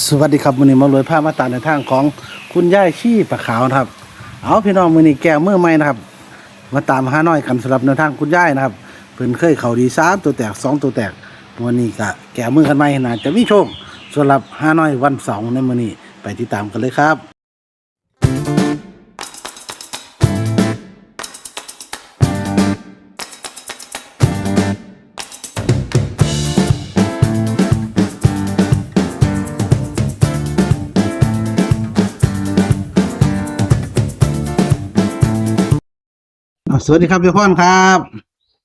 สวัสดีครับมื้อนี้มารวยภาพมาตามในทางของคุณย่ายชี้ปะขาวนะครับเอาพี่น้องมื้อนี้แก้มือใหม่นะครับมาตามหาน้อยกันสำหรับในทางคุณย่ายนะครับเพิ่นเคยเข้าดี3ตัวแตก2ตัวแตกวันนี้ก็แก้มือกันใหม่น่าจะมีโชคสำหรับหาน้อยวันเสาร์ในมื้อนี้ไปติดตามกันเลยครับสวัสดีครับพี่พรครับ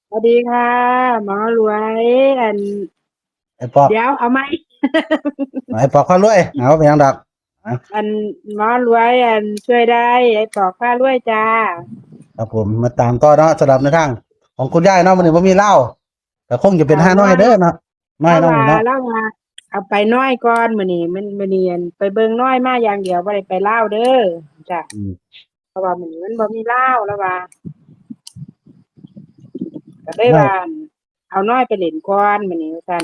สวัสดีค่ะหมอรวยอันไอ้ปอกเดี๋ยวเอาไหม ไอ้ปอกข้ารวยเอาไปยังดอกอ่ะอันหมอรวยช่วยได้ไอ้ปอกผ้ารวยจ้าครับผมมาตามต่อเนาะสำหรับในทางของคุณย่ายเนาะมื้อนี้บ่มีเหล้าแต่คงจะเป็นค่ะห้าน้อยเด้อเนาะน้อยแล้วว่าเนาะมื้อนี้เนาะ แล้วว่าเอาไปน้อยก่อนมื้อนี้มันเนียนไปเบิ่งน้อยมาอย่างเดียวบ่ได้ไปลาวเด้อจ้ะอืมเพราะว่ามื้อนี้มันบ่มีลาวแล้วว่าก็เลยไม่ว่าเอาน้อยไปเล่นก่อนมื้อนี้ว่าซั่น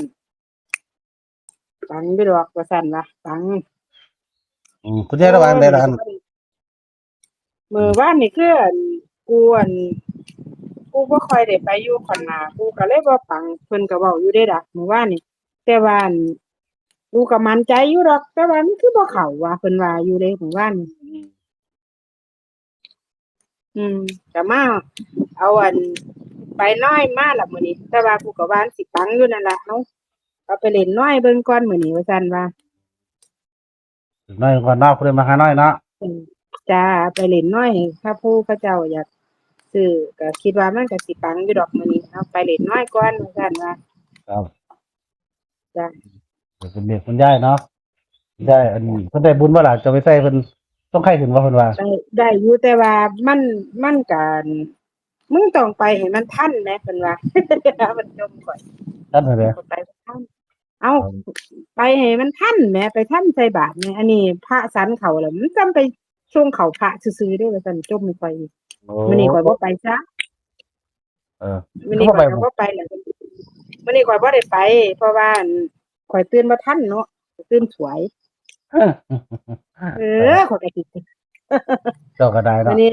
ตังอยู่ดอกว่าซั่นว่าตังคุณยายโอ้ระวังยได้ละอันมื้อวานนี่คือกูกูบ่ค่อยได้ไปอยู่ขอนนากูก็เลยบ่ฟังเพิ่นก็เว้าอยู่เดะล่ะเมื่อวานนี่แต่ว่ากูก็มั่นใจอยู่ดอกแต่ว่ามันคือบ่เข้าว่าเพิ่นว่าอยู่เดะเมื่อวานนี่อืมก็มาเอาไปน้อยมาล่ะมื้อนี้แต่ว่ากูก็ว่ามันสิปังอยู่นั่นล่ะเอาไปเล่นน้อยเบิ่งก่อนมื้อนี้ว่าซั่นว่าน้อยก่อนเนาะเพิ่นมาหาน้อยเนาะอืมจ้าไปเล่นน้อยถ้าผู้เขาเจ้าอยากซื้อก็คิดว่ามันก็สิปังอยู่ดอกมื้อนี้เอาไปเล่นน้อยก่อนว่าซั่นว่าครับจ้ะ เดี๋ยวเป็นเด็กคุณยายเนาะคุณยายอันเพิ่นได้บุญบ่ล่ะจะไปใส่เพิ่นต้องใครขึ้นว่าเพิ่นว่าได้อยู่แต่ว่ามันการมึงต้องไปให้มันทันแหมเพิ่นว่า มันจมก่อนท่านเพิ่นเด้อก็ไปบ่ทันเอ้าไปให้มันทันแหมไปทันใส่บาตรแหมอันนี้พระสันเขาแล้วมันจำไปส่งเขาพระซื่อๆเด้อว่าซั่นจมไม่ค่อยโอ้มื้อนี้ข้อยบ่ไปจ้ะเออมื้อคือบ่ไปบ่ นี้ข้อยก็บ่ไปแหละมื้อนี้ข้อยบ่ได้ไปเพราะว่าข้อยตื่นบ่ทันเนาะตื่นสวยเอ เออข้อยก็สิ เจ้าก็ได้เนาะมื้อนี้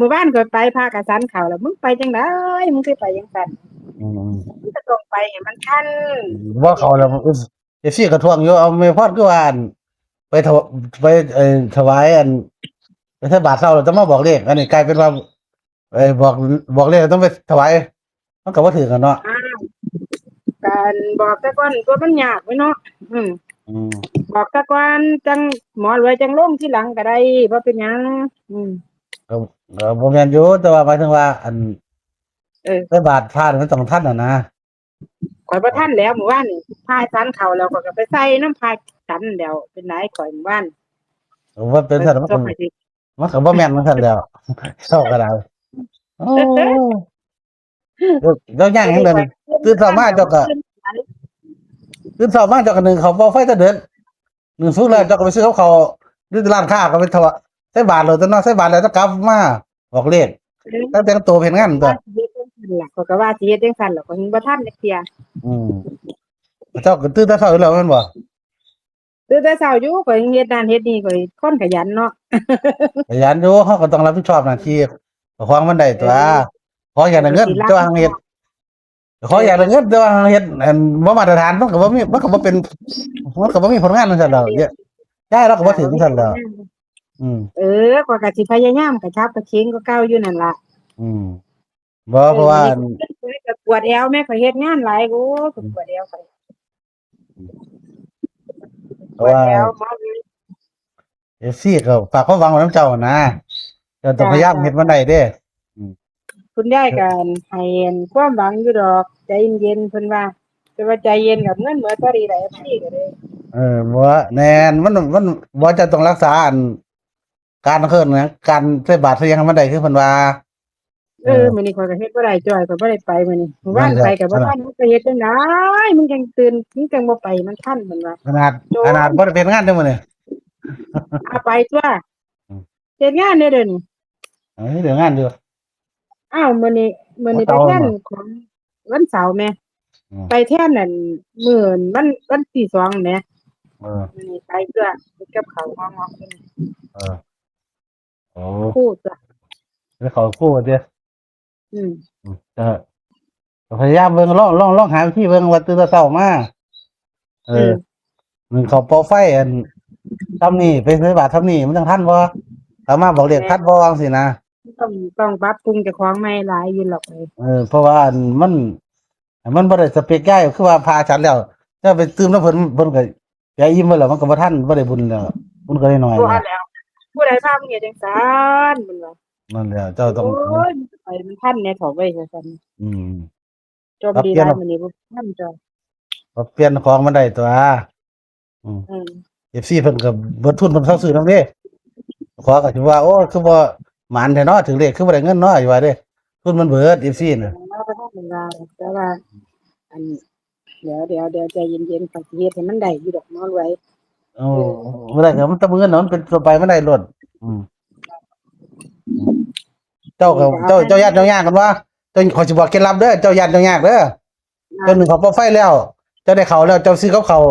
มื้อวานข้อยไปพระกฐินเขาแล้วมึงไปจังได๋มึงคือไปจังซั่น อืมมันก็ต้องไปให้มันทันบ่เขาแล้วFC ก็ทวงอยู่เอาแม่พรคือว่าอันไปถวไปถวายอันไปใส่บาตรเช้าแล้วจะมาบอกเลขอันนี้กลายเป็นว่าบอกเลขต้องไปถวายมันก็บ่ถือกันเนาะอ้าวการบอกแต่ก่อนตัวมันยากไว้เนาะอืมอืมบอกแต่ก่อนจังหมอรวยจังลงทีหลังก็ได้บ่เป็นหยังอืมก็บ่แม่นอยู่แต่ว่าหมายถึงว่าอันเออใส่บาตรพระนี่มันต้องทันอะนะ ข้อยบ่ทันแล้วเมื่อวานนี่พายสันเข้าแล้วข้อยก็ไปใส่น้ำพายสันแล้วเป็นไหนข้อยเมื่อวานว่าเป็นข้อยซั่นมันก็ส่งให้สิ บ่แม่นมันซั่นแล้วเช้าก็ได้โอ้แล้วย่างหยังเดินมื้อนี้ข้อยตื่นเช้ามาเจ้าก็ตื่นเช้ามาเจ้าก็นึ่งข้าวเป่าไฟแต่เดินนึ่งสุกแล้วเจ้าก็ไปซื้อกับข้าวอยู่ที่ร้านค้าก็ไปถวายใส่บาตรเลยตัวเนาะใส่บาตรแล้วจะกลับมาบอกเลขตั้งแต่งตัวเฮ็ดงานตัวว่าสิเฮ็ดจังซั่นล่ะข้อยก็ว่าสิเฮ็ดจังซั่นล่ะข้อยยังบ่ทันจักเที่ยอืมเจ้าก็ตื่นแต่เช้าอยู่แล้วแม่นบ่ตื่นแต่เช้าอยู่ข้อยยังเฮ็ดนั่นเฮ็ดนี่ข้อยคนขยันเนาะ ขยันอยู่เฮาก็ต้องรับผิดชอบหน้าที่เจ้าของมันได้เอตัวอขออย่างได้เงินก็สิรับเจ้าหังเฮ็ดขออย่างได้เงินแต่ว่าหังเฮ็ดอันบ่มาตรฐานมันก็บ่เป็นมันก็บ่มีผลงานจังซั่นดอกเยอะย้ายเราก็บ่ถึงจังซั่นแล้วอืมเออข้อยก็สิพยายามกระชับกระเฉงกว่าเก่าอยู่นั่นล่ะอืมบ่เพราะว่ามื้อนี้ข้อยก็ปวดแอวแม่ข้อยเฮ็ดงานหลายโอ้ข้อยปวดแอวข้อยเพราะว่า ปวดแอวหมอ FC ก็ฝากความหวังไว้นำเจ้านะเจ้าต้องจ้พยายามเฮ็ดมันได้เด้อืมคุณยายก็ให้ความหวังอยู่ดอกใจเย็นๆเพิ่นว่าแต่ว่าใจเย็นกับเงินเหมือนบ่ดีได้ FC ก็เลยบ่แน่นมันบ่จะต้องรักษาอันการเคิ้นนะการใส่บาตรใส่หยังให้มันได้คือเพิ่นว่าเออมื้อนี้ข้อยก็เฮ็ดบ่ได้จ้อยข้อยบ่ได้ไปมื้อนี้เมื่อวานั่นแหละนไปก็บ่ทันมึงไปเฮ็ดจังไดมึงจังตื่นมึงจังบ่ไปมันทันเพิ่นว่าขนาดโจขนาดบ่ได้เป็นงานเด้อมื้อนี้เอาไปตั่วอืมเฮ็ดงานเด้อเดี๋ยวนี้ เอ้ยเดี๋ยวงานอยู่อ้าวมื้อนี้ไปวันเสาร์แม่นแท่นบ่ของวันเสาร์แหมอืมไปแท่นนั่นมื้อวันที่2แหม เออ มื้อนี้ไปเพื่อเฮ็ดกับข้าวงอกๆเพิ่น เออโอ้คู่จ้ะแล้วเขาคู่เด้อ อืมเออก็พยายามเบิ่งลองหาวิธีเบิ่งว่าตื่นแต่เช้ามาเออือมมันเขาเป่าไฟอันทำนี่ไปซื้อบาททำนี่มันจังทันบ่สามารถบอกเลขแม่ทันบ่จังซี่นะต้องปรับปรุงเจ้าของใหม่หลายอยู่หรอกเอ้ยเพราะว่าอันมันบ่ได้สเปกย้ายคือว่าพาฉันแล้วจะไปตื่มน้ำเพิ่นก็แกอิ่มเบิดแล้วมันก็บ่ทันบ่ได้บุญแล้วบุญก็ได้น้อยบ่แล้วแล้วผู้ใดพามึงเฮ็ดจังซั้นเพิ่นว่านั่นแหละเจ้าต้โอ้องยมันจะไปมันทันแหน่เฒ่าเว้ยว่าซั่นอืมจมปรับเปลี่ยนดีหลายมื้อนี้บ่ทันจ้ะของมันได้ตัวอืม อืม FC เพิ่นก็เบิดทุนเพิ่นเข้าซื้อนำเด้ขอก็สิว่าโอ้คือบ่หมานแท้เนาะถึงเลขคือบ่ได้เงินเนาะอยู่ว่าเด้ทุนมันเบิด FC น่ะเราก็ทำเวลาแต่ว่าอันเดี๋ยวใจเย็นๆก่อนสิเฮ็ดให้มันได้อยู่ดอกหมอรวยโอ้เออบ่ได้ก็มันแต่เงินเนาะมันเป็นตัวไปมันได้โลดอืมเจ้าก็นี่ก็เอาให้เจ้าญาติเจ้ายากกันว่าเจ้าขอยสิบอกเคล็ดลับเด้อเจ้าญาติเจ้ายากเด้อเจ้าหนึ่งเขาบ่ไฟแล้วเจ้าได้เข้าแล้วเจ้าซื้อกับเขาว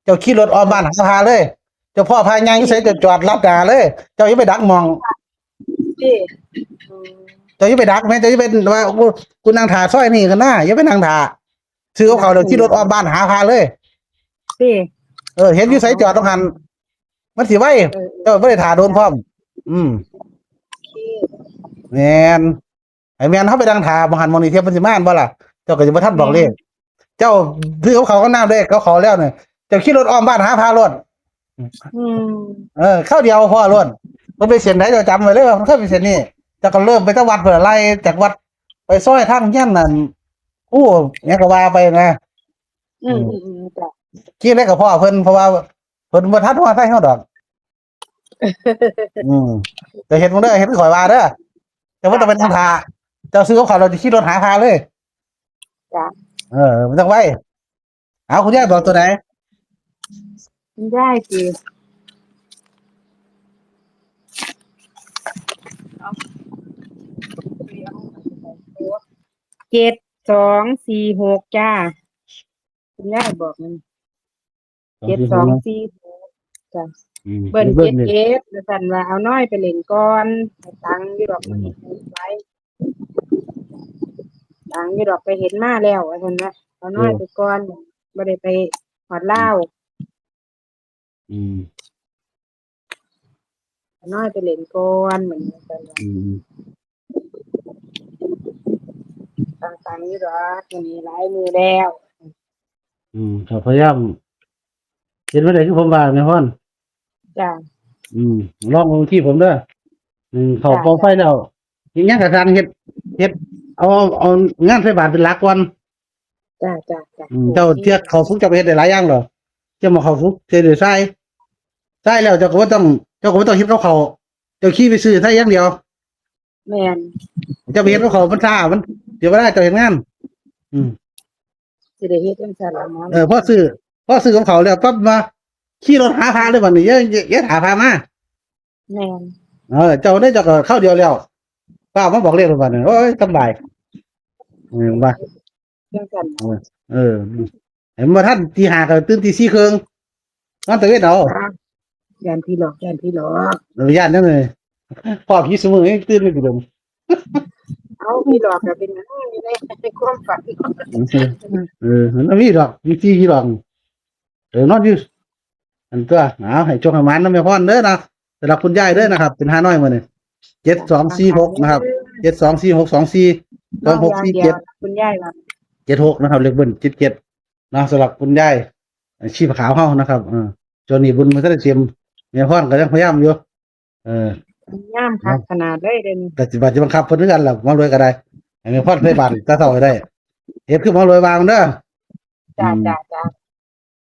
เจ้าขี่รถออกบ้านหาพาเลยเจ้าพ่อพายางอยู่ไสเจ้าจอดรับหน้าเลยเจ้าอย่าไปดักมอง ที่อืมเจ้าอย่าไปดักแม่เจ้าอย่าไปว่ากูนั่งท่าซอยนี่กันนะอย่าไปนั่งท่าซื้อกับเขาวแล้วขี่รถออกบ้านหาพาเลย ที่เห็นอยู่ไสจอดต้องหันมันสิไว้เออเจ้าบ่ได้ท่าโดนพร้อมอืมที่ แม่นไอ้แม่นเฮาไปดังท่าบ่หันมองนี่เทียบมันสิมาอันบ่ล่ะเจ้าก็สิบ่ทันบอกเลขเจ้าซื้อกับเขาวก็น้ำเลยเขาแล้วเนี่ยเจ้าขี่รถอ้อมบ้านหาพารถ อืมข้าวเดียวพอรถมันไปเส้นไหนเจ้าจำไว้เลยว่ามันเคยไปเส้นนี้เจ้าก็เริ่มไปตะวัดเพิ่นไล่จากวัดไปซอยทางย่านนั่นอู้หยังก็ว่าไปนะอืมจ้ะ ขี่ได้กับพ่อเพิ่นเพราะว่าเพิ่นบ่ทันว่าใส่เฮาดอกอืมแต่เฮ็ดบ่ได้เฮ็ดคือข่อยว่าเด้อแต่ว่าต้องเป็นทางท่าเจ้าซื้อกับเขาวเราจะขี่รถหาพาเลย จ้ะมันต้องไว้เอาคุณยายบอกตัวไหนได้สิเอา7 2 4 6จ้าคุณย่าบอกมัน7 2 4 6จ้ะเบิ้ลเบิ้ลนี่7แล้วสั่นว่าเอาน้อยไปเล่นก่อนให้ตังค์อยู่ดอกมันไปตังค์อยู่ดอกไปเห็นมาแล้วว่าซั่นว่าเอาน้อยไปก่อนบ่ได้ไปฮอดลาวอืมเอาน้อยไปเล่นก่อนเหมือนกันว่าอืมตังค์อยู่ดอกมื้อนี้หลายมื้อแล้ว ครับพยายามเห็นว่าไดคือผมว่าแม่พ่อนจ้ะอืมลองลงที่ผมเด้อเข้าจ้ะเป่าไฟแล้วอีกอย่างก็สร้างเฮ็ดเอางานไฟบาทเป็นหลักก่อนจ้ะเจ้าเที่ยเขาฟุกเจ้าไปเฮ็ดได้หลายอย่างเหรอเจ้ามาเขาฟุกเฮ็ดได้ใช่แล้วเจ้าก็บ่ต้องเฮ็ดกับเขาเจ้าขี่ไปซื้อใช้อย่างเดียวแม่นเจ้าไปเฮ็ดกับเขามันช้ามันเดี๋ยวบ่ได้เจ้าเฮ็ดงานอืม สิได้เฮ็ดจังซั่นล่ะหมอพอซื้อกับเขาแล้วปั๊บมาขี่รถหาพาเลยบัดนี้อย่าหาพามาแม่นเจ้าก็เข้าเดียวแล้วป้ามาบอกเลขเลยบัดนี้โอ้ยสำบายว่าจังซั่นเออเห็นบ่ทันตี 5ก็ตื่นตี 4:30นอนตะเวนเอาย่านพี่หลอกย้านนั่นเลยพ่อพี่ซุมื้อยังตื่นไม่กี่ดมเอาพี่หลอกก็เป็นหยังอยู่ในความฝันมันมีดอกมีที่ดอกนอนอยู่อันตัวเอาให้โชคให้หมานนำแม่พรเด้อนะสำหรับคุณยายเด้อนะครับเป็น5น้อยมื้อนี้7246นะครับ724624น้องอย่างเดียว2647คุณยายว่า76นะครับเลขเบิ้ล77นะสำหรับคุณยายชีพขาวเฮานะครับจนนี้บุญมันก็ได้เตรียมแม่พรก็ยังพยายามอยู่เองามคักขนาดเลยเด้อนี่แต่สิว่าจะบังคับเพิ่นคือกันล่ะมารวยก็ได้ให้แม่พรใส่บาตรตาเฒ่าให้ได้เฮ็ดคือมารวยวางเด้อจ้ะ